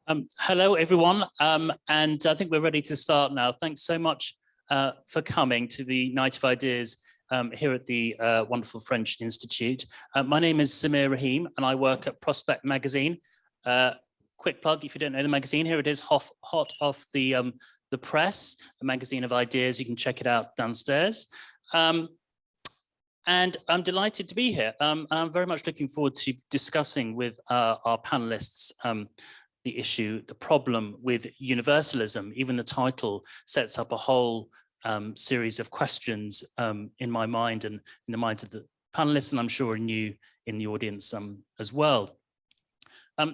Hello, everyone, and I think we're ready to start now. Thanks so much for coming to the Night of Ideas here at the wonderful French Institute. My name is Samir Rahim, and I work at Prospect Magazine. Quick plug, if you don't know the magazine, here it is, hot off the press, a magazine of ideas. You can check it out downstairs. And I'm delighted to be here. I'm very much looking forward to discussing with our panelists the issue, the problem with universalism. Even the title sets up a whole series of questions in my mind and in the minds of the panelists, and I'm sure in you in the audience as well.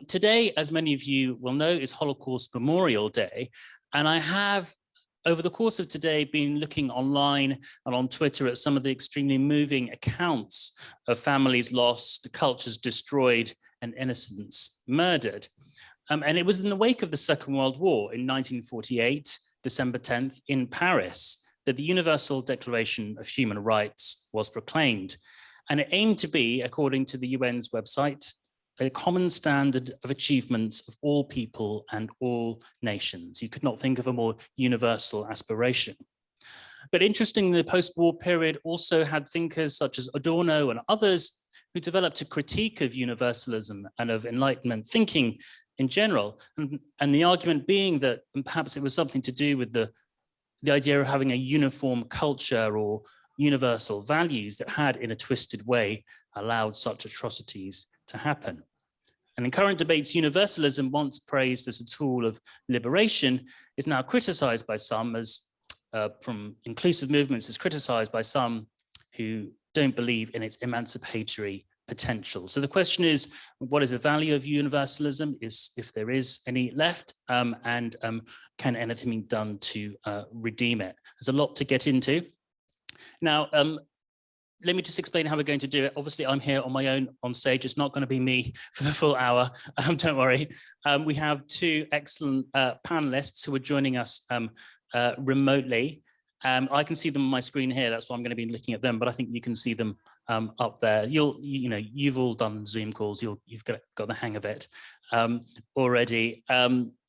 Today, as many of you will know, is Holocaust Memorial Day, and I have, over the course of today, been looking online and on Twitter at some of the extremely moving accounts of families lost, cultures destroyed, and innocents murdered. And it was in the wake of the Second World War in 1948, December 10th, in Paris, that the Universal Declaration of Human Rights was proclaimed. And it aimed to be, according to the UN's website, a common standard of achievements of all people and all nations. You could not think of a more universal aspiration. But interestingly, the post-war period also had thinkers such as Adorno and others who developed a critique of universalism and of Enlightenment thinking in general, and the argument being that perhaps it was something to do with the idea of having a uniform culture or universal values that had, in a twisted way, allowed such atrocities to happen. And in current debates, universalism, once praised as a tool of liberation, is now criticized by some as, from inclusive movements, is criticized by some who don't believe in its emancipatory potential. So the question is, what is the value of universalism, if there is any left, and can anything be done to redeem it? There's a lot to get into. Now, let me just explain how we're going to do it. Obviously, I'm here on my own on stage. It's not going to be me for the full hour. Don't worry. We have two excellent panelists who are joining us remotely. I can see them on my screen here. That's why I'm going to be looking at them, but I think you can see them up there. You've all done Zoom calls. You've got the hang of it already.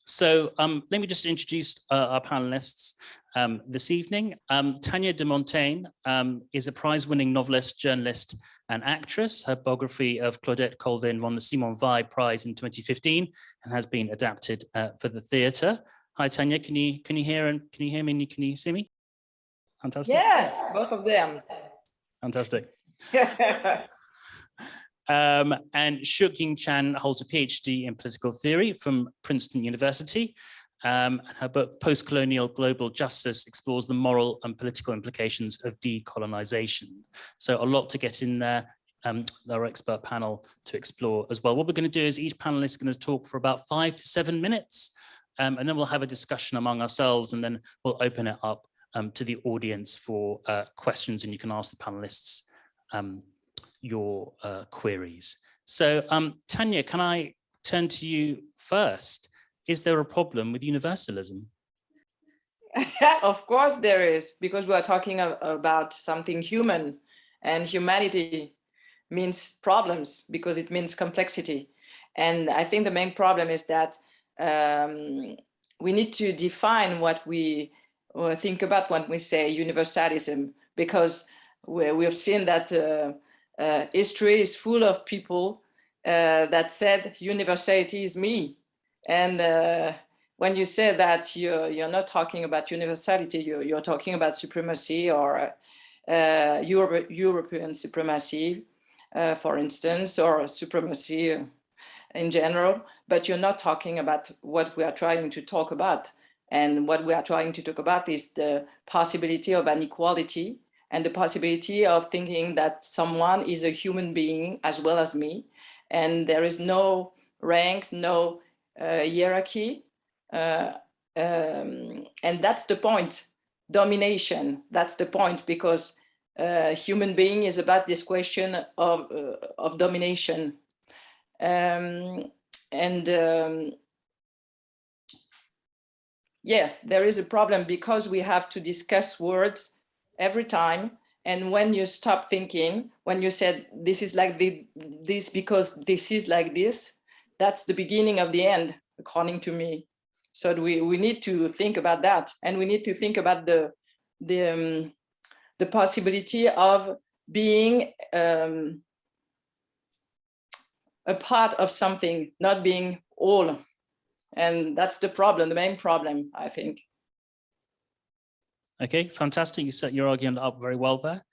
So let me just introduce our panelists this evening. Tanya De Montaigne is a prize-winning novelist, journalist, and actress. Her biography of Claudette Colvin won the Simone Weil Prize in 2015 and has been adapted for the theatre. Hi, Tanya. Can you hear me? Can you see me? Fantastic. Yeah, both of them. Fantastic. And Shuk-Ying Chan holds a PhD in political theory from Princeton University. And her book, Post-Colonial Global Justice, explores the moral and political implications of decolonization. So a lot to get in there, our expert panel to explore as well. What we're going to do is each panelist is going to talk for about 5 to 7 minutes, and then we'll have a discussion among ourselves, and then we'll open it up to the audience for questions, and you can ask the panelists your queries. So Tanya, can I turn to you first? Is there a problem with universalism? Of course there is, because we are talking about something human, and humanity means problems because it means complexity. And I think the main problem is that we need to define what we think about when we say universalism, because we have seen that history is full of people that said universality is me. And when you say that, you're not talking about universality, you're talking about supremacy, or European supremacy, for instance, or supremacy in general, but you're not talking about what we are trying to talk about. And what we are trying to talk about is the possibility of inequality and the possibility of thinking that someone is a human being as well as me. And there is no rank, no hierarchy. And that's the point, domination. That's the point, because human being is about this question of domination. Yeah, there is a problem because we have to discuss words every time. And when you stop thinking, when you said this is like this because this is like this, that's the beginning of the end. according to me. So we need to think about that, and we need to think about the possibility of being a part of something, not being all. And that's the problem, the main problem, I think. Okay, fantastic. You set your argument up very well there.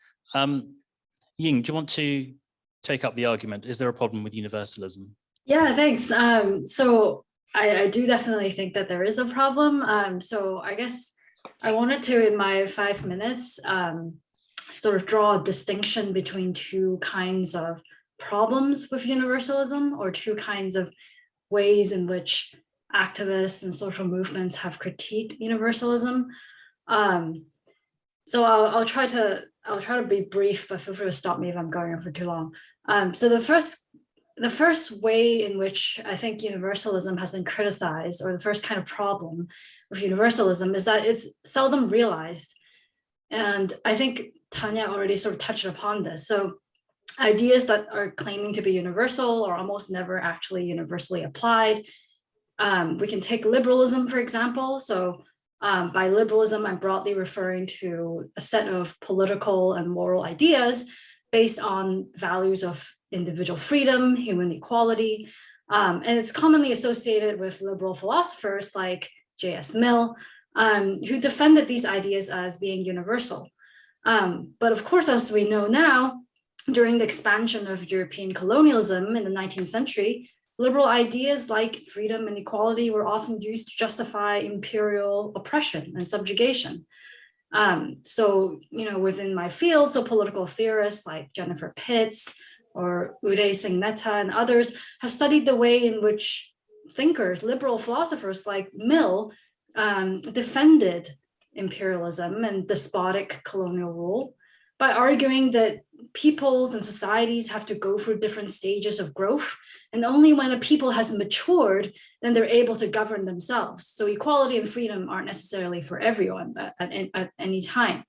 Ying, do you want to take up the argument? Is there a problem with universalism? Yeah, thanks. So I do definitely think that there is a problem. So I guess I wanted to, in my 5 minutes, sort of draw a distinction between two kinds of problems with universalism, or two kinds of ways in which activists and social movements have critiqued universalism. So I'll try to be brief, but feel free to stop me if I'm going on for too long. So the first way in which I think universalism has been criticized, or the first kind of problem with universalism, is that it's seldom realized. And I think Tanya already sort of touched upon this. So ideas that are claiming to be universal are almost never actually universally applied. We can take liberalism, for example. So by liberalism, I'm broadly referring to a set of political and moral ideas based on values of individual freedom, human equality. And it's commonly associated with liberal philosophers like J.S. Mill, who defended these ideas as being universal. But of course, as we know now, during the expansion of European colonialism in the 19th century, liberal ideas like freedom and equality were often used to justify imperial oppression and subjugation. So, within my field, so political theorists like Jennifer Pitts or Uday Singh Mehta and others have studied the way in which thinkers, liberal philosophers like Mill, defended imperialism and despotic colonial rule by arguing that peoples and societies have to go through different stages of growth, and only when a people has matured, then they're able to govern themselves. So equality and freedom aren't necessarily for everyone at any time.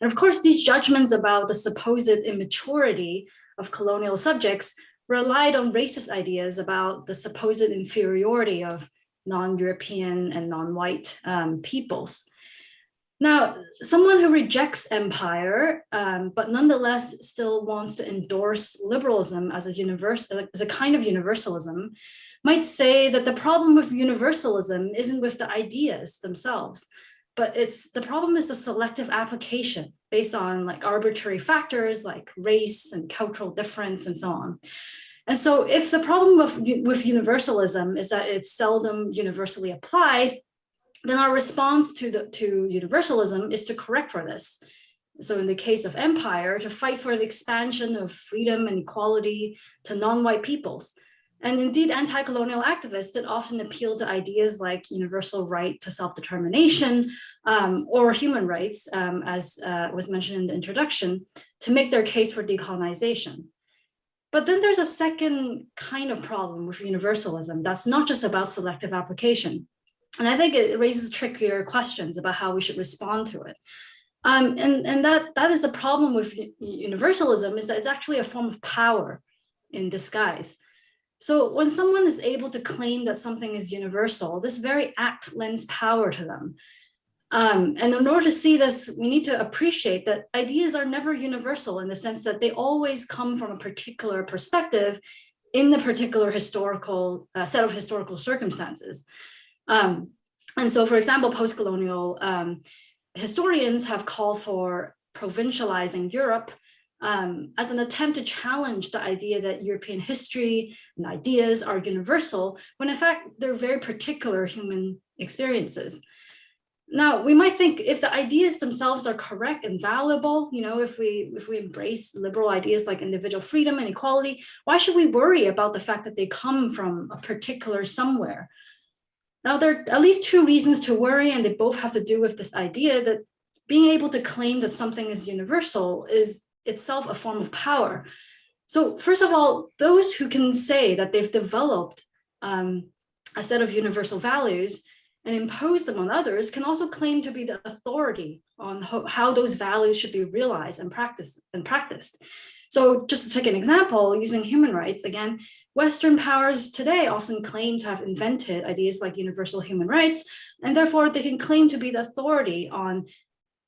And of course, these judgments about the supposed immaturity of colonial subjects relied on racist ideas about the supposed inferiority of non-European and non-white peoples. Now, someone who rejects empire, but nonetheless still wants to endorse liberalism as a kind of universalism, might say that the problem with universalism isn't with the ideas themselves, but the problem is the selective application based on arbitrary factors like race and cultural difference and so on. And so if the problem with universalism is that it's seldom universally applied, then our response to universalism is to correct for this. So in the case of empire, to fight for the expansion of freedom and equality to non-white peoples. And indeed, anti-colonial activists did often appeal to ideas like universal right to self-determination or human rights, as was mentioned in the introduction, to make their case for decolonization. But then there's a second kind of problem with universalism that's not just about selective application. And I think it raises trickier questions about how we should respond to it. And that is the problem with universalism, is that it's actually a form of power in disguise. So when someone is able to claim that something is universal, this very act lends power to them. And in order to see this, we need to appreciate that ideas are never universal in the sense that they always come from a particular perspective in the particular historical set of historical circumstances. And so, for example, post-colonial historians have called for provincializing Europe as an attempt to challenge the idea that European history and ideas are universal, when in fact, they're very particular human experiences. Now, we might think if the ideas themselves are correct and valuable, if we embrace liberal ideas like individual freedom and equality, why should we worry about the fact that they come from a particular somewhere? Now, there are at least two reasons to worry, and they both have to do with this idea that being able to claim that something is universal is itself a form of power. So first of all, those who can say that they've developed a set of universal values and impose them on others can also claim to be the authority on how those values should be realized and practiced. So just to take an example, using human rights, again, Western powers today often claim to have invented ideas like universal human rights, and therefore they can claim to be the authority on,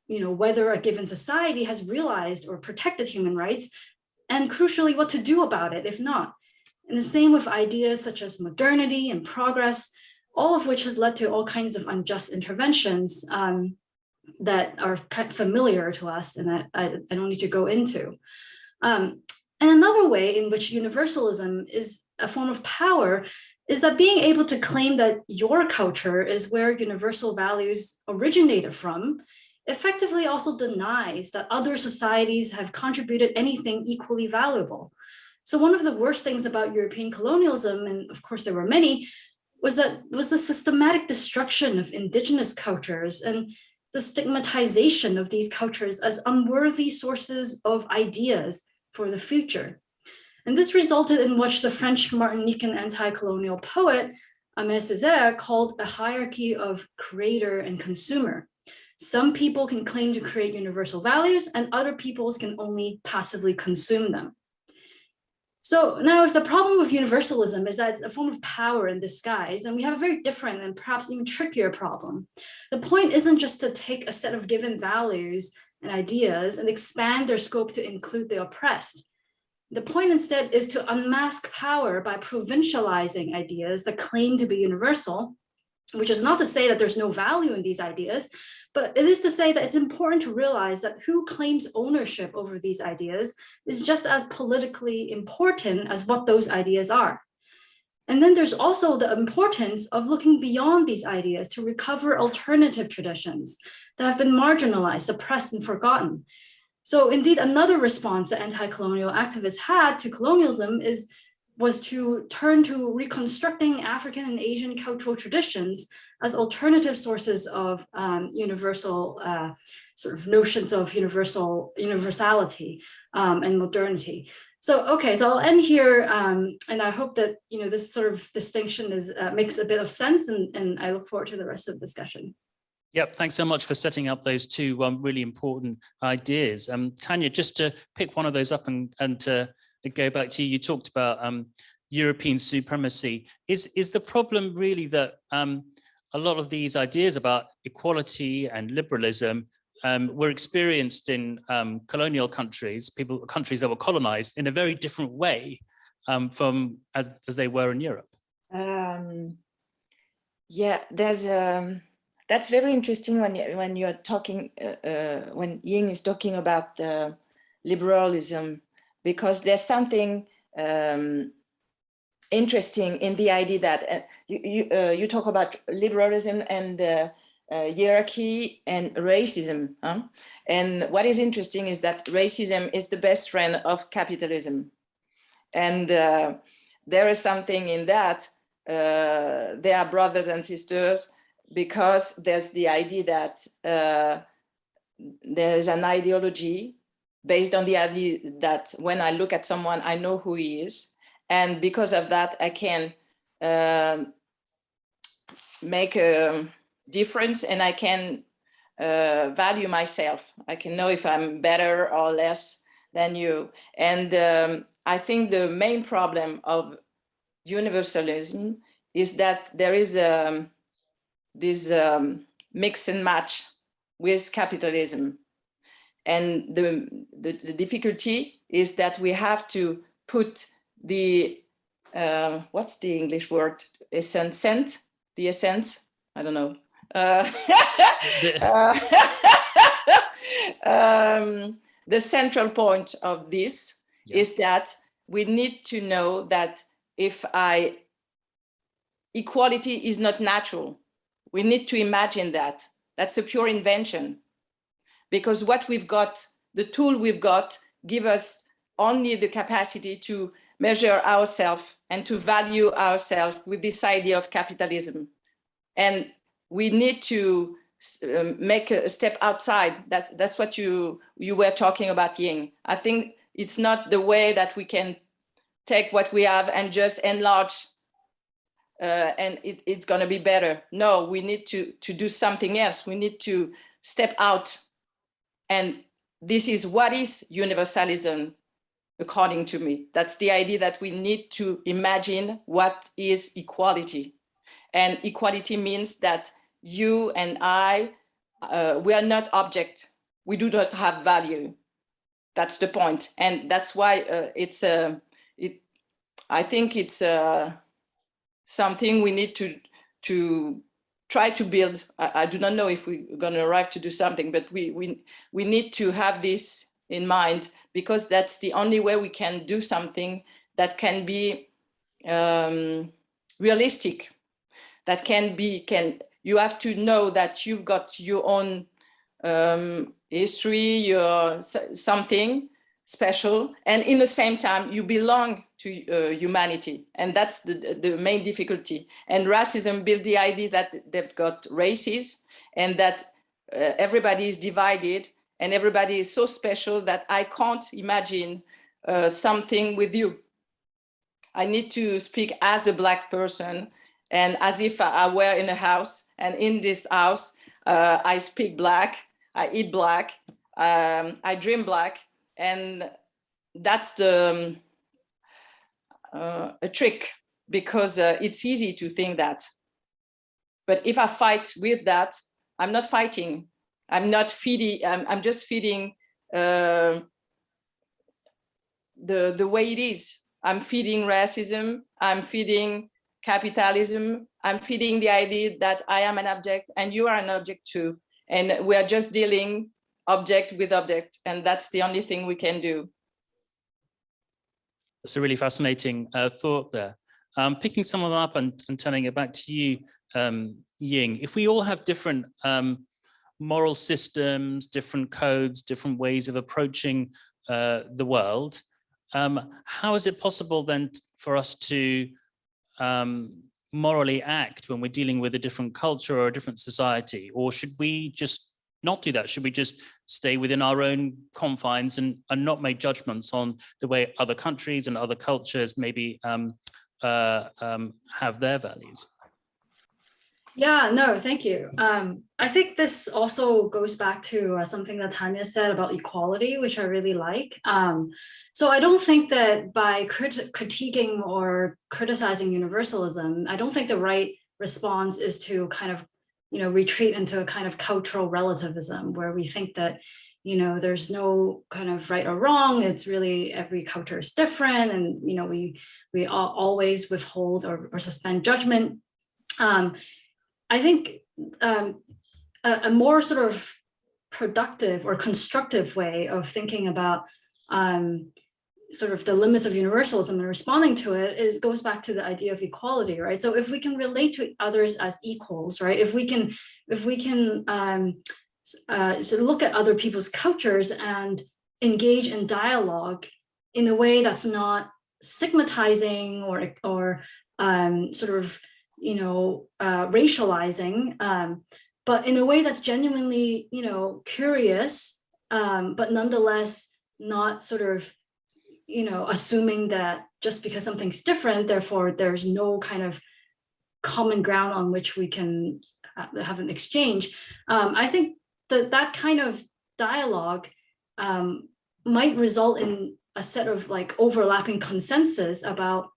whether a given society has realized or protected human rights, and crucially, what to do about it if not. And the same with ideas such as modernity and progress, all of which has led to all kinds of unjust interventions that are kind of familiar to us and that I don't need to go into. And another way in which universalism is a form of power is that being able to claim that your culture is where universal values originated from effectively also denies that other societies have contributed anything equally valuable. So one of the worst things about European colonialism, and of course there were many, was the systematic destruction of indigenous cultures and the stigmatization of these cultures as unworthy sources of ideas for the future. And this resulted in what the French Martinican anti-colonial poet Aimé Césaire called a hierarchy of creator and consumer. Some people can claim to create universal values and other peoples can only passively consume them. So now if the problem with universalism is that it's a form of power in disguise, then we have a very different and perhaps even trickier problem. The point isn't just to take a set of given values and ideas and expand their scope to include the oppressed. The point instead is to unmask power by provincializing ideas that claim to be universal, which is not to say that there's no value in these ideas, but it is to say that it's important to realize that who claims ownership over these ideas is just as politically important as what those ideas are. And then there's also the importance of looking beyond these ideas to recover alternative traditions that have been marginalized, suppressed, and forgotten. So indeed, another response that anti-colonial activists had to colonialism was to turn to reconstructing African and Asian cultural traditions as alternative sources of universal sort of notions of universality and modernity. So, okay, so I'll end here, and I hope that this sort of distinction makes a bit of sense, and I look forward to the rest of the discussion. Yep, thanks so much for setting up those two really important ideas. Tanya, just to pick one of those up and to go back to you, you talked about European supremacy. Is the problem really that a lot of these ideas about equality and liberalism were experienced in colonial countries, countries that were colonized in a very different way from as they were in Europe? Yeah, that's very interesting when you're talking when Ying is talking about liberalism, because there's something interesting in the idea that you talk about liberalism and hierarchy and racism. And what is interesting is that racism is the best friend of capitalism. And there is something in that. They are brothers and sisters, because there's the idea that there's an ideology based on the idea that when I look at someone, I know who he is. And because of that, I can make a difference, and I can value myself. I can know if I'm better or less than you. And I think the main problem of universalism is that there is this mix and match with capitalism. And the difficulty is that we have to put the, what's the English word? Essence? The essence? I don't know. The central point of this is that we need to know that equality is not natural. We need to imagine that. That's a pure invention. Because what we've got, the tool we've got, give us only the capacity to measure ourselves and to value ourselves with this idea of capitalism. And we need to make a step outside. That's what you were talking about, Ying. I think it's not the way that we can take what we have and just enlarge and it's going to be better. No, we need to do something else. We need to step out. And this is what is universalism. according to me. That's the idea that we need to imagine what is equality. And equality means that you and I, we are not object. We do not have value. That's the point. And that's why I think it's something we need to try to build. I do not know if we're going to arrive to do something, but we need to have this in mind, because that's the only way we can do something that can be realistic, that you have to know that you've got your own history, your something special, and in the same time you belong to humanity, and that's the main difficulty. And racism built the idea that they've got races and that everybody is divided and everybody is so special that I can't imagine something with you. I need to speak as a Black person, and as if I were in a house, and in this house I speak Black, I eat Black, I dream Black, and that's a trick, because it's easy to think that. But if I fight with that, I'm not fighting. I'm not feeding. I'm just feeding the way it is. I'm feeding racism. I'm feeding capitalism. I'm feeding the idea that I am an object and you are an object too. And we are just dealing object with object, and that's the only thing we can do. That's a really fascinating thought there. Picking some of them up and turning it back to you, Ying. If we all have different moral systems, different codes, different ways of approaching the world, how is it possible then for us to morally act when we're dealing with a different culture or a different society? Or should we just not do that? Should we just stay within our own confines and not make judgments on the way other countries and other cultures maybe have their values? Yeah, no, thank you. I think this also goes back to something that Tanya said about equality, which I really like. So I don't think that by critiquing or criticizing universalism, I don't think the right response is to kind of, retreat into a kind of cultural relativism where we think that, there's no kind of right or wrong. It's really every culture is different, and we always withhold or suspend judgment. I think a more sort of productive or constructive way of thinking about sort of the limits of universalism and responding to it goes back to the idea of equality, right? So if we can relate to others as equals, right? If we can sort of look at other people's cultures and engage in dialogue in a way that's not stigmatizing or sort of racializing, but in a way that's genuinely, curious, but nonetheless not sort of, assuming that just because something's different, therefore there's no kind of common ground on which we can have an exchange. I think that kind of dialogue might result in a set of like overlapping consensus about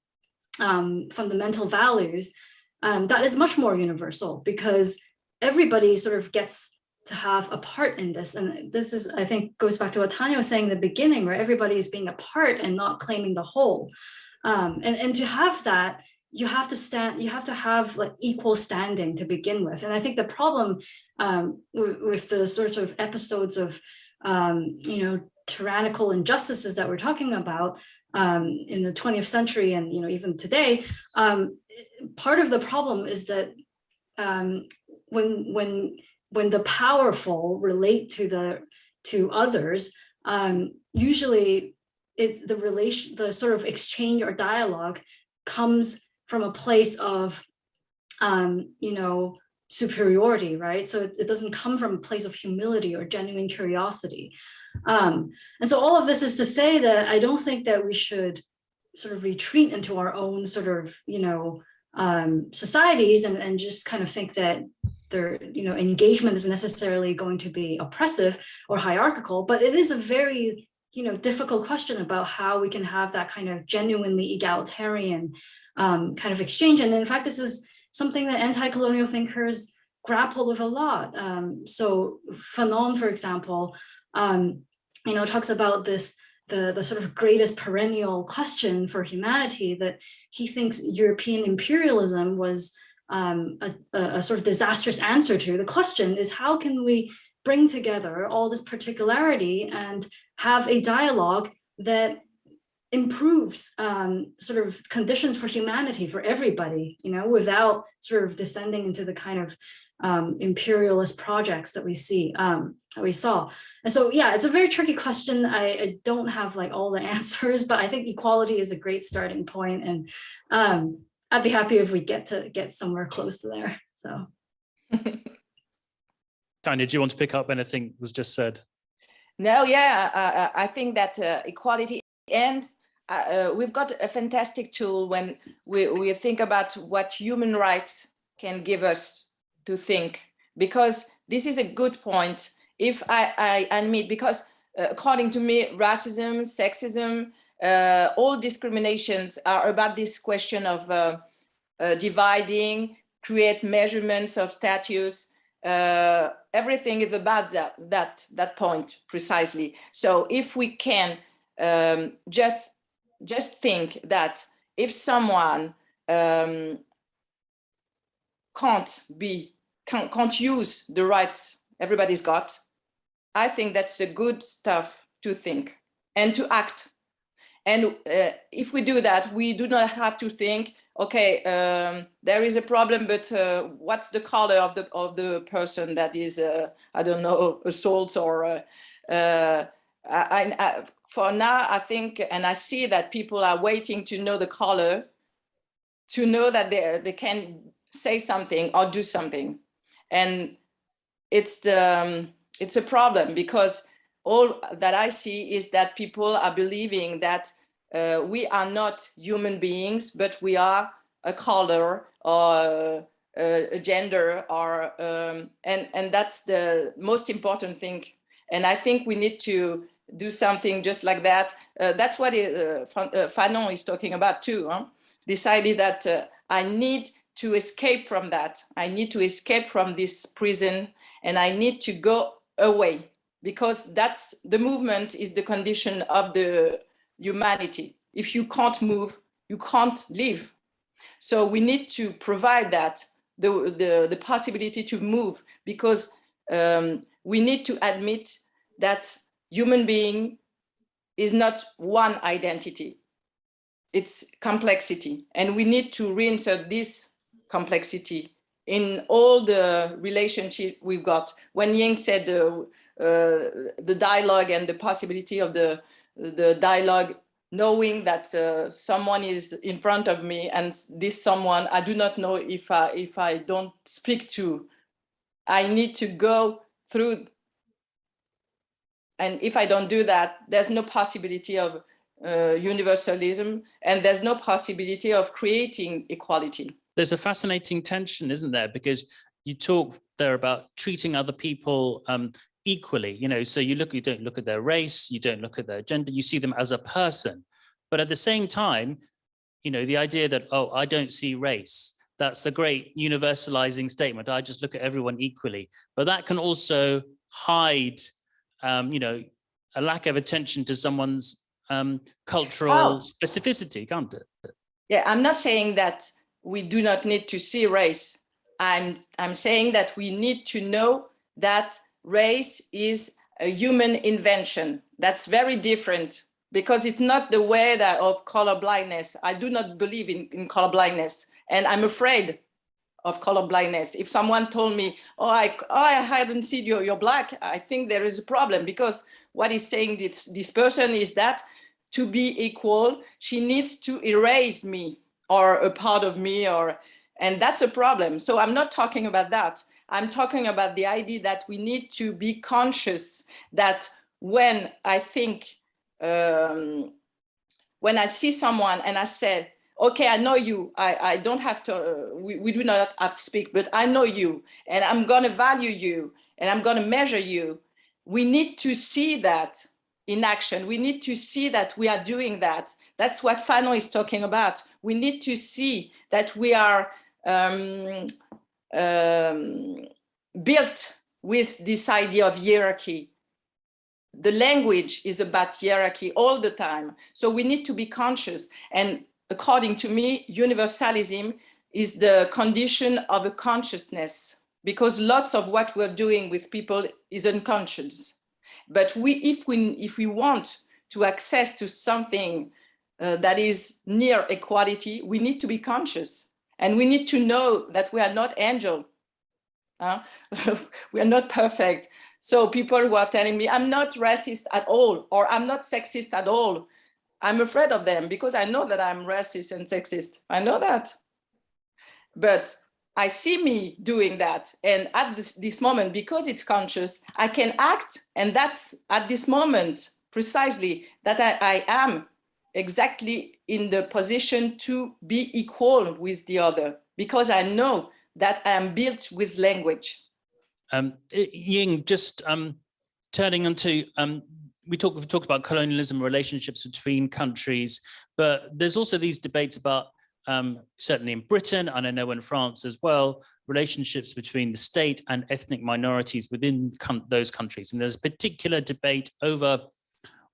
fundamental values that is much more universal, because everybody sort of gets to have a part in this. And this is, I think, goes back to what Tanya was saying in the beginning, where everybody is being a part and not claiming the whole. And to have that, you have to have like equal standing to begin with. And I think the problem with the sort of episodes of, tyrannical injustices that we're talking about in the 20th century and, even today, part of the problem is that when the powerful relate to others, usually it's the sort of exchange or dialogue comes from a place of superiority, right? So it doesn't come from a place of humility or genuine curiosity. And so all of this is to say that I don't think that we should sort of retreat into our own sort of, societies and just kind of think that their, engagement is necessarily going to be oppressive or hierarchical, but it is a very difficult question about how we can have that kind of genuinely egalitarian kind of exchange. And in fact, this is something that anti-colonial thinkers grapple with a lot. So Fanon, for example, talks about this, the sort of greatest perennial question for humanity, that he thinks European imperialism was a sort of disastrous answer to. The question is, how can we bring together all this particularity and have a dialogue that improves sort of conditions for humanity, for everybody, without sort of descending into the kind of imperialist projects that we see, that we saw. And so, yeah, it's a very tricky question. I don't have like all the answers, but I think equality is a great starting point. And I'd be happy if we get somewhere close to there, so. Tanya, do you want to pick up anything was just said? No, yeah, I think that equality, and we've got a fantastic tool when we think about what human rights can give us to think, because this is a good point. If I admit, because according to me, racism, sexism, all discriminations are about this question of dividing, create measurements of status. Everything is about that point precisely. So if we can just think that if someone can't use the rights everybody's got, I think that's the good stuff to think and to act. And if we do that, we do not have to think, okay, there is a problem, but what's the color of the person that is, I don't know, assault or for now, I think, and I see that people are waiting to know the color, to know that they can say something or do something. And it's a problem, because all that I see is that people are believing that we are not human beings, but we are a color or a gender, or and that's the most important thing. And I think we need to do something just like that. That's what Fanon is talking about too. Decided that I need to escape from that. I need to escape from this prison, and I need to go away, because that's the movement is the condition of the humanity. If you can't move, you can't live. So we need to provide that, the possibility to move, because we need to admit that human being is not one identity. It's complexity, and we need to reinsert this complexity in all the relationship we've got. When Ying said the dialogue and the possibility of the dialogue, knowing that someone is in front of me, and this someone I do not know if I don't speak to, I need to go through. And if I don't do that, there's no possibility of universalism, and there's no possibility of creating equality. There's a fascinating tension, isn't there? Because you talk there about treating other people equally, so you don't look at their race, you don't look at their gender, you see them as a person. But at the same time, the idea that, oh, I don't see race, that's a great universalizing statement. I just look at everyone equally. But that can also hide, a lack of attention to someone's cultural specificity, can't it? Yeah, I'm not saying that we do not need to see race. I'm saying that we need to know that race is a human invention. That's very different, because it's not the way that of colorblindness. I do not believe in colorblindness, and I'm afraid of colorblindness. If someone told me, I haven't seen you're black, I think there is a problem, because what he's saying this person is that to be equal, she needs to erase me or a part of me, and that's a problem. So I'm not talking about that. I'm talking about the idea that we need to be conscious that when I think, when I see someone and I said, okay, I know you, I don't have to, we do not have to speak, but I know you, and I'm gonna value you, and I'm gonna measure you. We need to see that in action. We need to see that we are doing that. That's what Fanon is talking about. We need to see that we are built with this idea of hierarchy. The language is about hierarchy all the time. So we need to be conscious. And according to me, universalism is the condition of a consciousness, because lots of what we're doing with people is unconscious. But if we want to access to something that is near equality, we need to be conscious. And we need to know that we are not angels. We are not perfect. So people who are telling me, I'm not racist at all, or I'm not sexist at all, I'm afraid of them because I know that I'm racist and sexist. I know that. But I see me doing that. And at this moment, because it's conscious, I can act. And that's at this moment, precisely, that I am exactly in the position to be equal with the other, because I know that I am built with language. Ying, just turning onto, we talked about colonialism, relationships between countries, but there's also these debates about, certainly in Britain, and I know in France as well, relationships between the state and ethnic minorities within those countries. And there's a particular debate over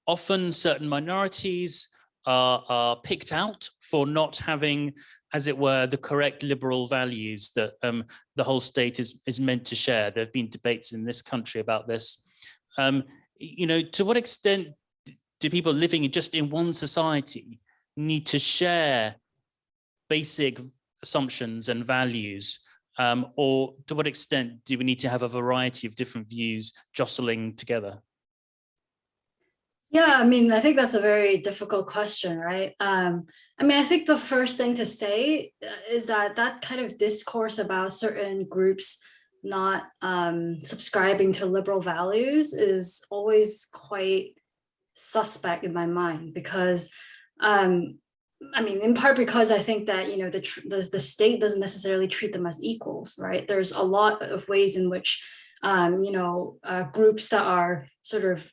often certain minorities are picked out for not having, as it were, the correct liberal values that the whole state is meant to share. There have been debates in this country about this. To what extent do people living just in one society need to share basic assumptions and values, or to what extent do we need to have a variety of different views jostling together? Yeah, I mean, I think that's a very difficult question, right? I think the first thing to say is that kind of discourse about certain groups not subscribing to liberal values is always quite suspect in my mind, because in part because I think that the state doesn't necessarily treat them as equals, right? There's a lot of ways in which groups that are sort of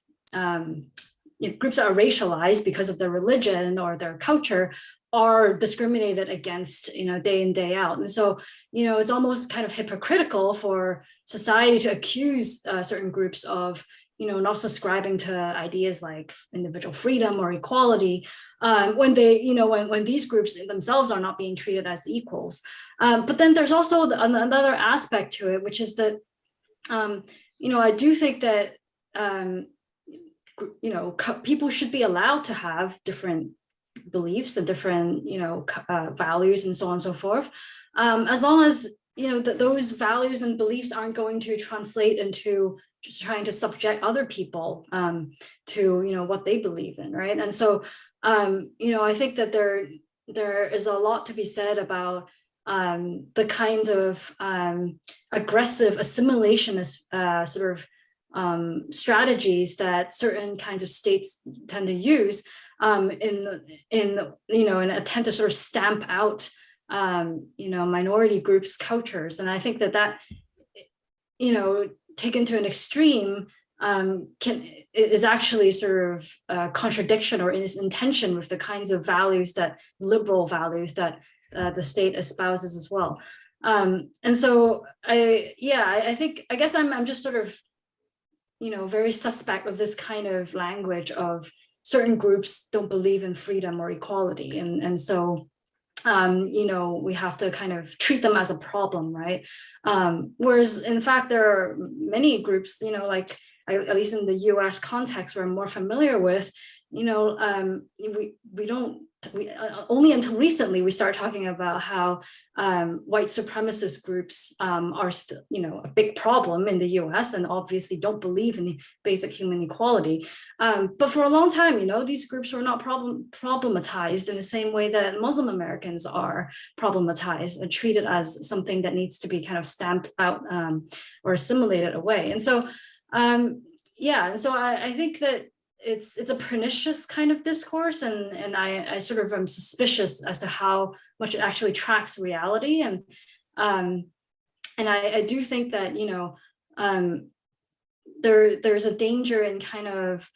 groups that are racialized because of their religion or their culture are discriminated against, day in, day out. And so, it's almost kind of hypocritical for society to accuse certain groups of, not subscribing to ideas like individual freedom or equality, when they, when these groups themselves are not being treated as equals. But then there's also another aspect to it, which is that, I do think that, people should be allowed to have different beliefs and different, values and so on and so forth, as long as, that those values and beliefs aren't going to translate into just trying to subject other people to, what they believe in, right? And so, I think that there is a lot to be said about the kind of aggressive assimilationist sort of strategies that certain kinds of states tend to use in an attempt to sort of stamp out minority groups' cultures. And I think that taken to an extreme is actually sort of a contradiction or is in tension with the kinds of values that liberal values that the state espouses as well. And so I guess I'm just sort of very suspect of this kind of language of certain groups don't believe in freedom or equality. And so, we have to kind of treat them as a problem, right? Whereas in fact, there are many groups, like at least in the US context where I'm more familiar with, we only until recently we start talking about how white supremacist groups are still, a big problem in the US and obviously don't believe in basic human equality. But for a long time, these groups were not problematized in the same way that Muslim Americans are problematized and treated as something that needs to be kind of stamped out or assimilated away. And so, and so I think that it's a pernicious kind of discourse, and I sort of am suspicious as to how much it actually tracks reality, and I do think that there's a danger in kind of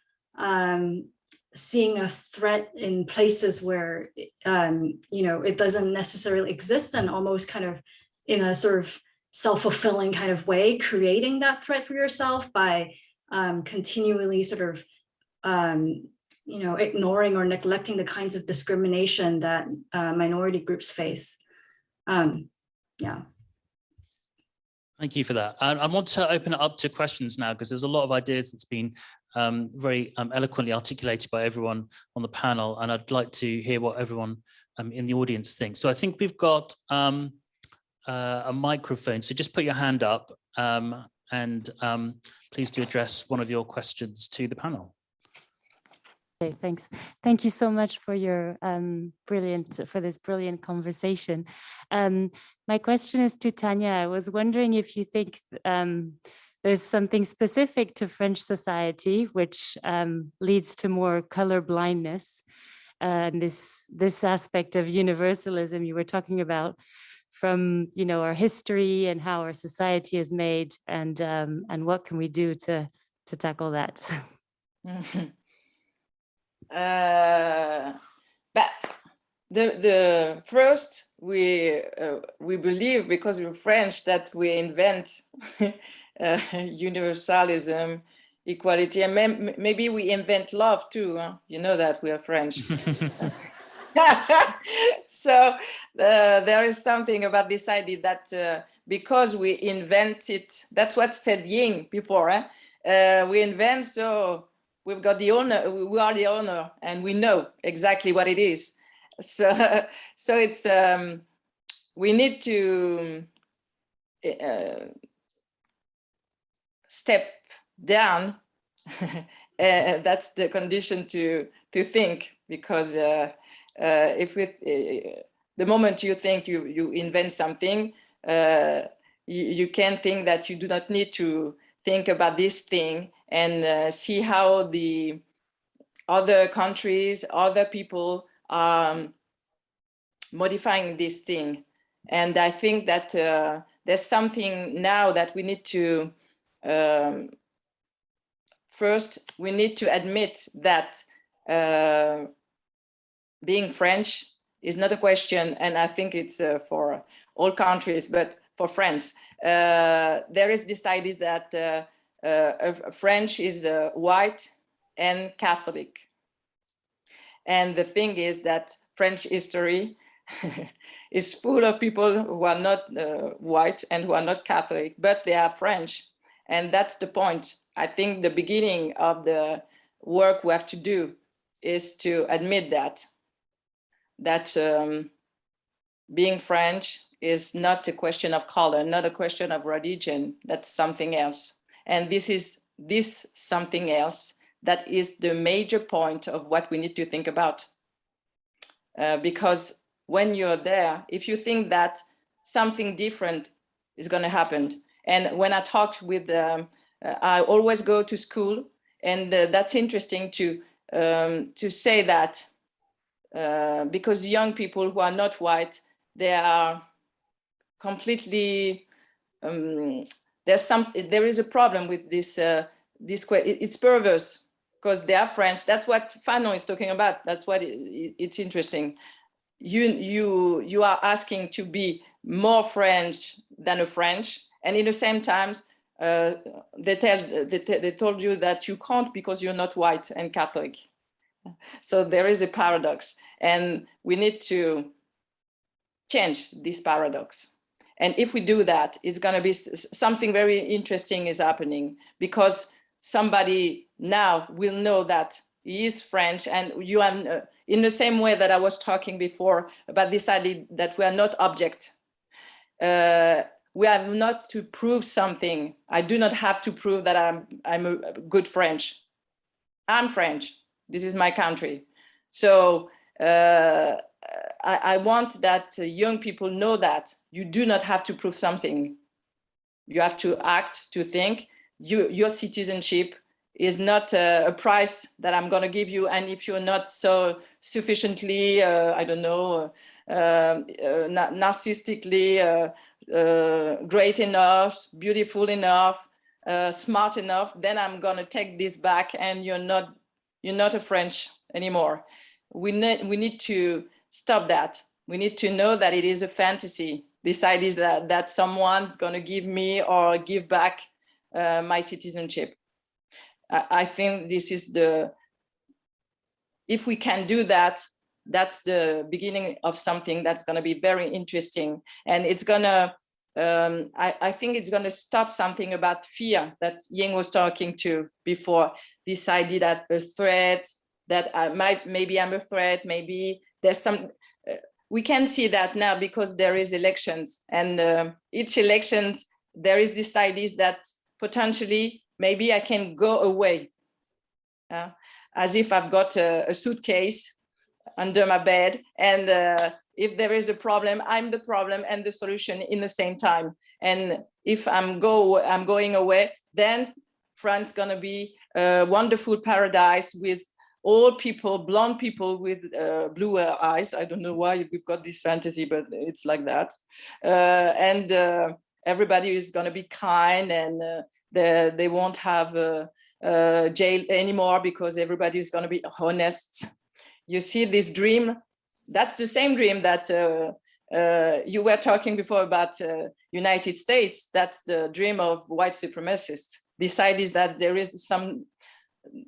seeing a threat in places where, you know, it doesn't necessarily exist, and almost kind of in a sort of self-fulfilling kind of way, creating that threat for yourself by continually sort of, you know, ignoring or neglecting the kinds of discrimination that minority groups face. Yeah. Thank you for that. I want to open it up to questions now, because there's a lot of ideas that's been very eloquently articulated by everyone on the panel, and I'd like to hear what everyone in the audience thinks. So I think we've got a microphone, so just put your hand up and please do address one of your questions to the panel. Okay, thanks. Thank you so much for your this brilliant conversation. My question is to Tanya. I was wondering if you think there's something specific to French society which leads to more color blindness, and this aspect of universalism you were talking about, from, you know, our history and how our society is made, and what can we do to tackle that? But the first, we believe, because we're French, that we invent universalism, equality, and maybe we invent love too. Huh? You know that we are French. So there is something about this idea that because we invent it, that's what said Ying before. We invent, so we've got the owner, we are the owner, and we know exactly what it is. So it's, we need to step down. That's the condition to think, because if the moment you think you invent something, you can think that you do not need to think about this thing and see how the other countries, other people are modifying this thing. And I think that there's something now that we need to, first, we need to admit that being French is not a question, and I think it's for all countries, but for France, there is this idea that French is white and Catholic. And the thing is that French history is full of people who are not white and who are not Catholic, but they are French. And that's the point. I think the beginning of the work we have to do is to admit that being French is not a question of color, not a question of religion. That's something else. And this something else that is the major point of what we need to think about. Because when you're there, if you think that something different is going to happen, and when I talked with, I always go to school, and that's interesting to say that, because young people who are not white, they are completely, there is a problem with this, it's perverse, because they are French. That's what Fanon is talking about. That's what it's interesting. You are asking to be more French than a French, and in the same time, they told you that you can't because you're not white and Catholic. So there is a paradox, and we need to change this paradox. And if we do that, it's going to be something very interesting is happening, because somebody now will know that he is French, and you are in the same way that I was talking before about this idea that we are not object. We have not to prove something. I do not have to prove that I'm a good French. I'm French. This is my country. So I want that young people know that you do not have to prove something. You have to act, to think. Your citizenship is not a price that I'm going to give you. And if you're not so sufficiently, I don't know, narcissistically great enough, beautiful enough, smart enough, then I'm going to take this back, and you're not you're not a French anymore. We need to stop that. We need to know that it is a fantasy. This idea that someone's going to give me or give back my citizenship. I think this is if we can do that, that's the beginning of something that's going to be very interesting. And it's going to, I think it's going to stop something about fear that Ying was talking to before. This idea that a threat, that maybe I'm a threat, maybe there's some, we can see that now because there is elections, and each elections, there is this idea that potentially maybe I can go away, as if I've got a suitcase under my bed, and if there is a problem, I'm the problem and the solution in the same time. And if I'm going away, then France is going to be a wonderful paradise with all people, blonde people with blue eyes. I don't know why we've got this fantasy, but it's like that. And everybody is going to be kind, and they won't have jail anymore because everybody is going to be honest. You see this dream, that's the same dream that you were talking before about United States. That's the dream of white supremacists. This idea is that there is some,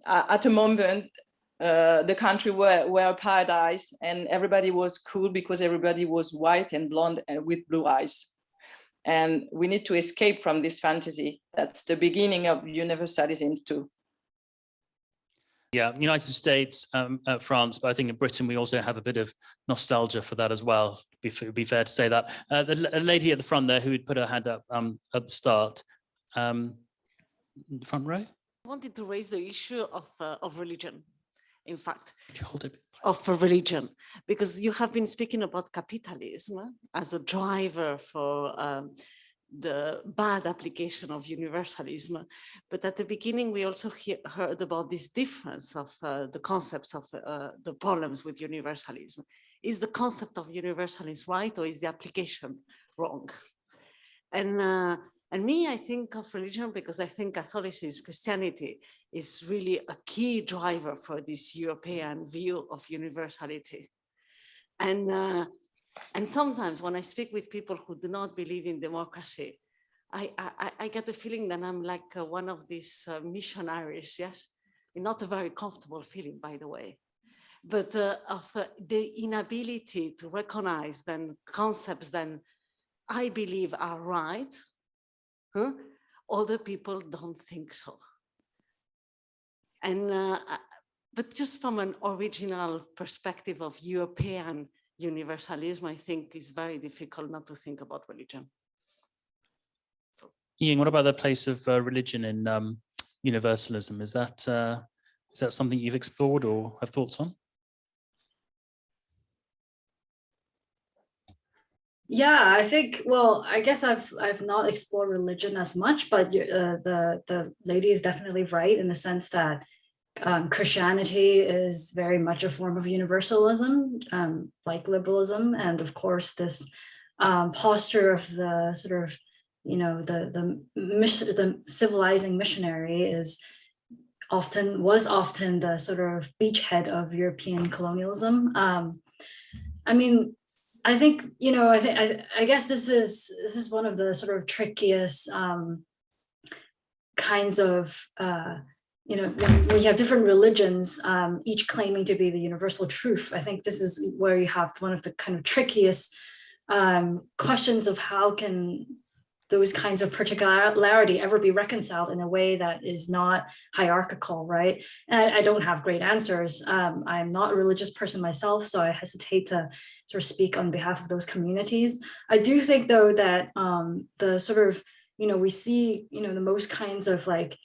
at a moment, the country were a paradise, and everybody was cool because everybody was white and blonde and with blue eyes. And we need to escape from this fantasy. That's the beginning of universalism too. Yeah, United States, France, but I think in Britain we also have a bit of nostalgia for that as well. It would be fair to say that. The lady at the front there who had put her hand up at the start, front row. I wanted to raise the issue of religion, in fact. Could you hold it? Of religion, because you have been speaking about capitalism as a driver for the bad application of universalism. But at the beginning, we also heard about this difference of the concepts of the problems with universalism. Is the concept of universalism right, or is the application wrong? And me, I think of religion because I think Catholicism, Christianity is really a key driver for this European view of universality. And sometimes when I speak with people who do not believe in democracy, I get the feeling that I'm like one of these missionaries, yes? Not a very comfortable feeling, by the way, but of the inability to recognize then concepts that I believe are right. Other people don't think so. And but just from an original perspective of European universalism, I think it's very difficult not to think about religion. So. Ying, what about the place of religion in universalism? Is that something you've explored or have thoughts on? Yeah, I think, well, I guess I've not explored religion as much, but the lady is definitely right in the sense that Christianity is very much a form of universalism, like liberalism. And of course, this posture of the sort of, the civilizing missionary was often the sort of beachhead of European colonialism. I mean, I think, I guess this is one of the sort of trickiest kinds of, when you have different religions, each claiming to be the universal truth. I think this is where you have one of the kind of trickiest questions of how can those kinds of particularity ever be reconciled in a way that is not hierarchical, right? And I don't have great answers. I'm not a religious person myself, so I hesitate to sort of speak on behalf of those communities. I do think, though, that the sort of, we see, the most kinds of like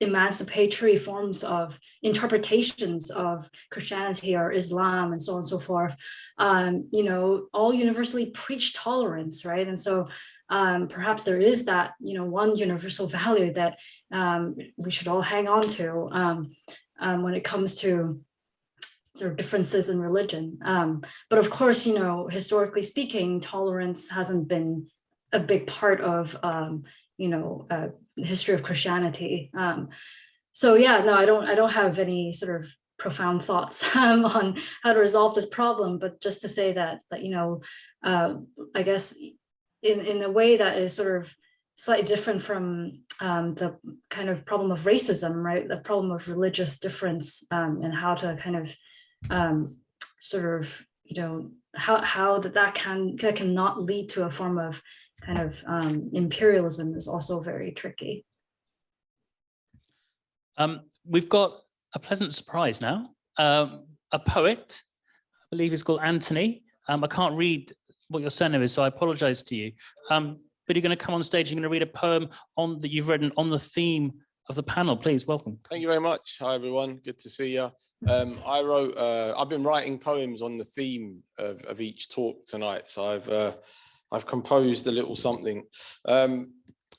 emancipatory forms of interpretations of Christianity or Islam and so on and so forth, all universally preach tolerance, right? And so perhaps there is that, one universal value that we should all hang on to when it comes to sort of differences in religion. But of course, historically speaking, tolerance hasn't been a big part of, the history of Christianity. So yeah, no, I don't have any sort of profound thoughts on how to resolve this problem, but just to say that you know, I guess in a way that is sort of slightly different from the kind of problem of racism, right? The problem of religious difference, and how to kind of sort of, you know, how that cannot lead to a form of kind of imperialism is also very tricky. We've got a pleasant surprise now. A poet, I believe he's called Anthony. I can't read what your surname is, so I apologize to you. But you're going to come on stage, you're going to read a poem that you've written on the theme of the panel. Please, welcome. Thank you very much. Hi, everyone. Good to see you. I've been writing poems on the theme of each talk tonight. So I've composed a little something.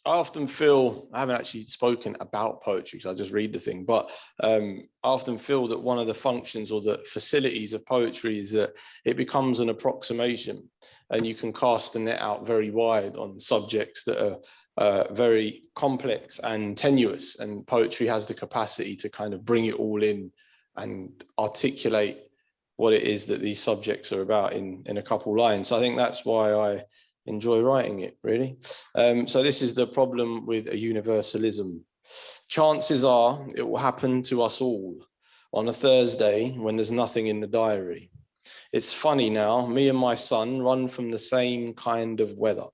I often feel, I haven't actually spoken about poetry because I just read the thing, but I often feel that one of the functions or the facilities of poetry is that it becomes an approximation, and you can cast the net out very wide on subjects that are very complex and tenuous, and poetry has the capacity to kind of bring it all in and articulate what it is that these subjects are about in a couple lines. So I think that's why I enjoy writing it, really. So this is the problem with a universalism. Chances are it will happen to us all on a Thursday when there's nothing in the diary. It's funny now, me and my son run from the same kind of weather.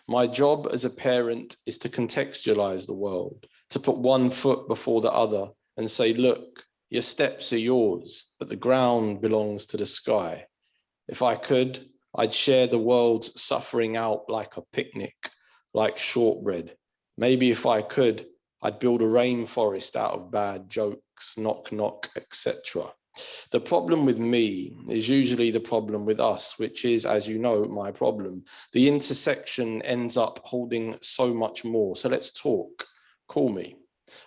My job as a parent is to contextualize the world, to put one foot before the other and say, look, your steps are yours, but the ground belongs to the sky. If I could, I'd share the world's suffering out like a picnic, like shortbread. Maybe if I could, I'd build a rainforest out of bad jokes, knock, knock, etc. The problem with me is usually the problem with us, which is, as you know, my problem. The intersection ends up holding so much more. So let's talk. Call me.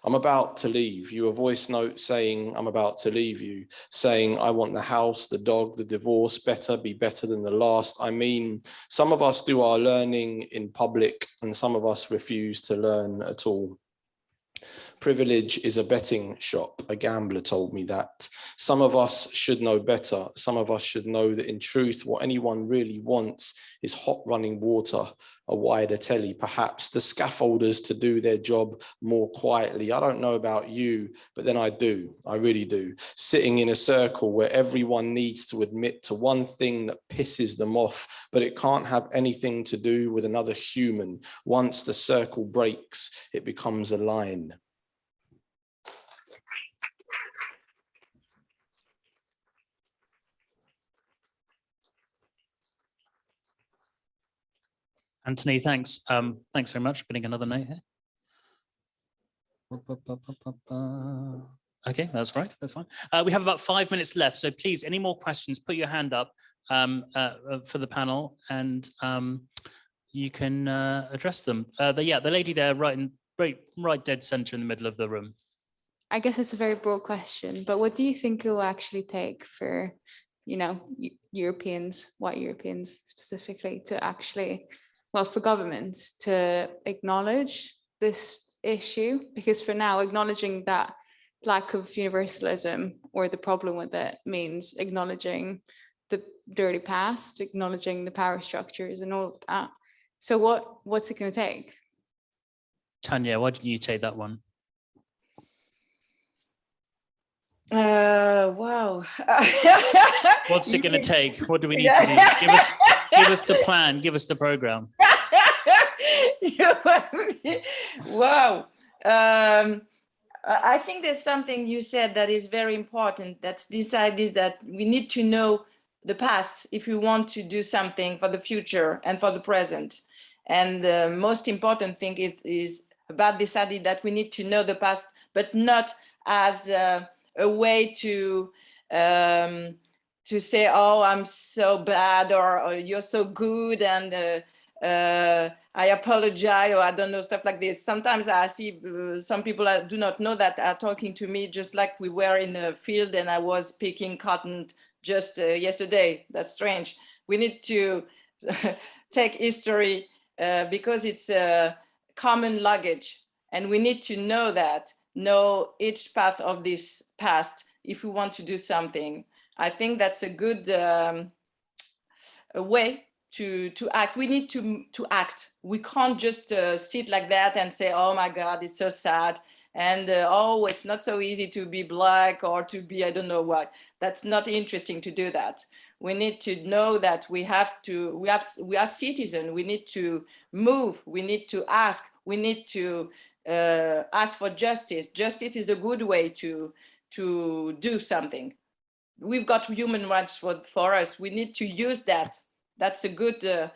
I'm about to leave you a voice note saying I'm about to leave you, saying I want the house, the dog, the divorce, better, be better than the last. I mean, some of us do our learning in public and some of us refuse to learn at all. Privilege is a betting shop. A gambler told me that. Some of us should know better. Some of us should know that in truth, what anyone really wants is hot running water, a wider telly, perhaps the scaffolders to do their job more quietly. I don't know about you, but then I do. I really do. Sitting in a circle where everyone needs to admit to one thing that pisses them off, but it can't have anything to do with another human. Once the circle breaks, it becomes a line. Anthony, thanks. Thanks very much. Putting another note here. Okay, that's right. That's fine. We have about 5 minutes left, so please, any more questions, put your hand up for the panel, and you can address them. The lady there, right dead center in the middle of the room. I guess it's a very broad question, but what do you think it will actually take for, you know, Europeans, white Europeans specifically, to actually, well, for governments to acknowledge this issue? Because for now, acknowledging that lack of universalism or the problem with it means acknowledging the dirty past, acknowledging the power structures and all of that. So what's it going to take? Tanya, why didn't you take that one? Wow. What's it going to take? What do we need to do? Give us the plan. Give us the program. Wow. I think there's something you said that is very important. That's this idea that we need to know the past if we want to do something for the future and for the present. And the most important thing is about this idea that we need to know the past, but not as a way to say, oh, I'm so bad, or you're so good, and I apologize, or I don't know, stuff like this. Sometimes I see some people I do not know that are talking to me just like we were in a field and I was picking cotton just yesterday. That's strange. We need to take history because it's a common luggage, and we need to know that know each path of this past if we want to do something. I think that's a good a way to act. We need to act. We can't just sit like that and say, oh my God, it's so sad. And oh, it's not so easy to be Black or to be, I don't know what. That's not interesting to do that. We need to know that we are citizens. We need to move. We need to ask. We need to ask for justice. Justice is a good way to do something. We've got human rights for us. We need to use that. That's a good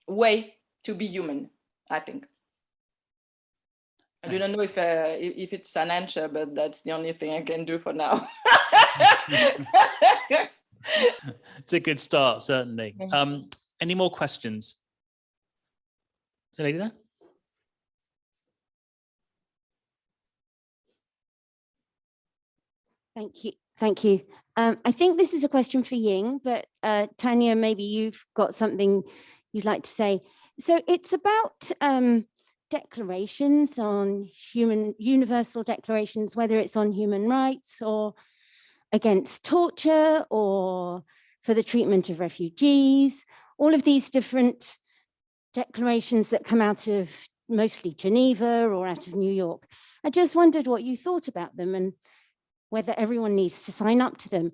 way to be human, I think. I don't know if it's an answer, but that's the only thing I can do for now. It's a good start, certainly. Any more questions? Is there a lady there? Thank you. Thank you. I think this is a question for Ying, but Tanya, maybe you've got something you'd like to say. So it's about declarations on universal declarations, whether it's on human rights or against torture or for the treatment of refugees, all of these different declarations that come out of mostly Geneva or out of New York. I just wondered what you thought about them and whether everyone needs to sign up to them.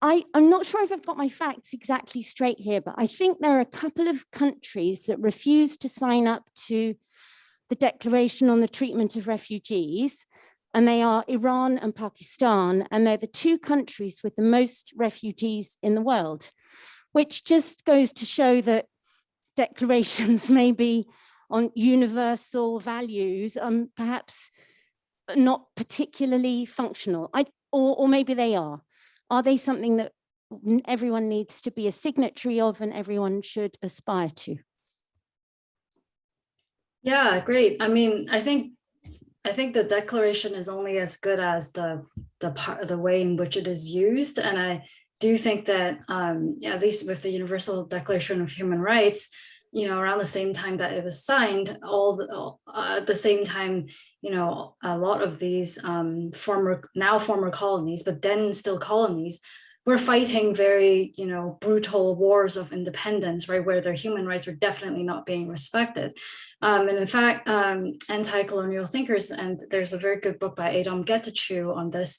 I'm not sure if I've got my facts exactly straight here, but I think there are a couple of countries that refuse to sign up to the Declaration on the Treatment of Refugees, and they are Iran and Pakistan, and they're the two countries with the most refugees in the world, which just goes to show that declarations may be on universal values, perhaps not particularly functional, or maybe they are. Are they something that everyone needs to be a signatory of and everyone should aspire to? Yeah, great. I mean, I think the declaration is only as good as the way in which it is used, and I do think that at least with the Universal Declaration of Human Rights, around the same time that it was signed, at the same time, a lot of these former colonies, but then still colonies, were fighting very, brutal wars of independence, right, where their human rights were definitely not being respected. And in fact, anti-colonial thinkers, and there's a very good book by Adom Getachew on this,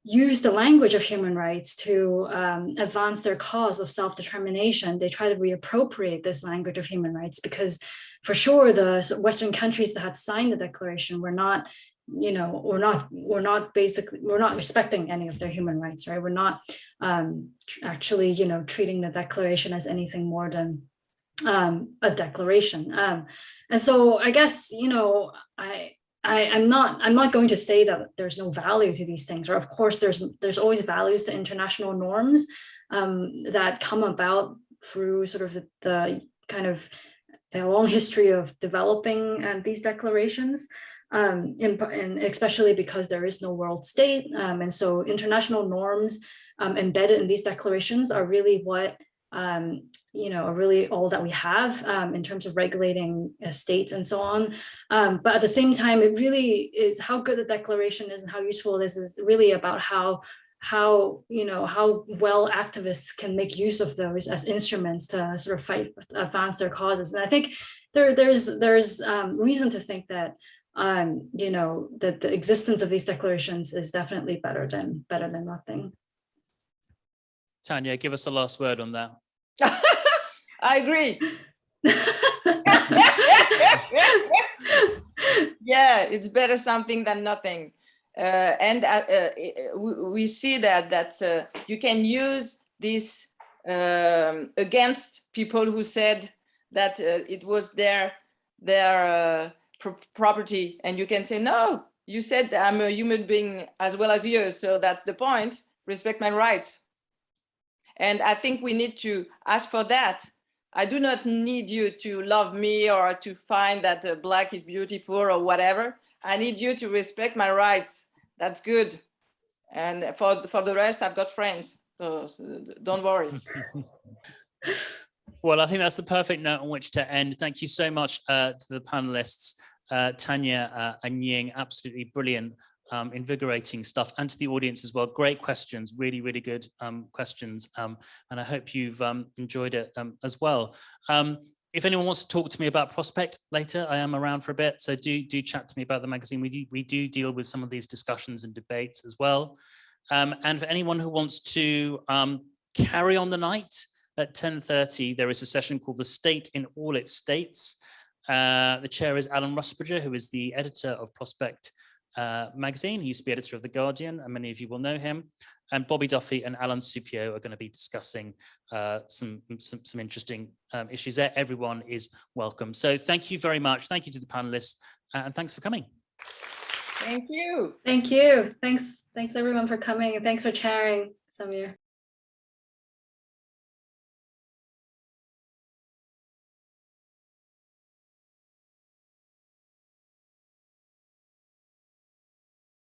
use the language of human rights to advance their cause of self-determination. They try to reappropriate this language of human rights because, for sure, the Western countries that had signed the declaration were not, we're not respecting any of their human rights, right? We're not actually, treating the declaration as anything more than a declaration. And so I guess, I'm not going to say that there's no value to these things, or of course there's always values to international norms that come about through sort of the kind of a long history of developing these declarations, and especially because there is no world state, and so international norms embedded in these declarations are really what are really all that we have in terms of regulating states and so on. But at the same time, it really is how good the declaration is and how useful it is really about how well activists can make use of those as instruments to sort of advance their causes. And I think there's reason to think that that the existence of these declarations is definitely better than nothing. Tanya, give us the last word on that. I agree. Yeah, it's better something than nothing. And we see that you can use this against people who said that it was their property, and you can say, no, you said I'm a human being as well as you, so that's the point. Respect my rights. And I think we need to ask for that. I do not need you to love me or to find that Black is beautiful or whatever. I need you to respect my rights. That's good. And for the rest, I've got friends. So don't worry. Well, I think that's the perfect note on which to end. Thank you so much to the panelists. Tanya and Ying, absolutely brilliant, invigorating stuff, and to the audience as well. Great questions, really, really good questions, and I hope you've enjoyed it as well. If anyone wants to talk to me about Prospect later, I am around for a bit, so do chat to me about the magazine. We do deal with some of these discussions and debates as well. And for anyone who wants to carry on the night, at 10:30, there is a session called The State in All Its States. The chair is Alan Rusbridger, who is the editor of Prospect magazine. He used to be editor of The Guardian, and many of you will know him. And Bobby Duffy and Alan Supio are going to be discussing some interesting issues there. Everyone is welcome. So thank you very much. Thank you to the panelists, and thanks for coming. Thank you. Thank you. Thanks everyone for coming, and thanks for chairing, Samir.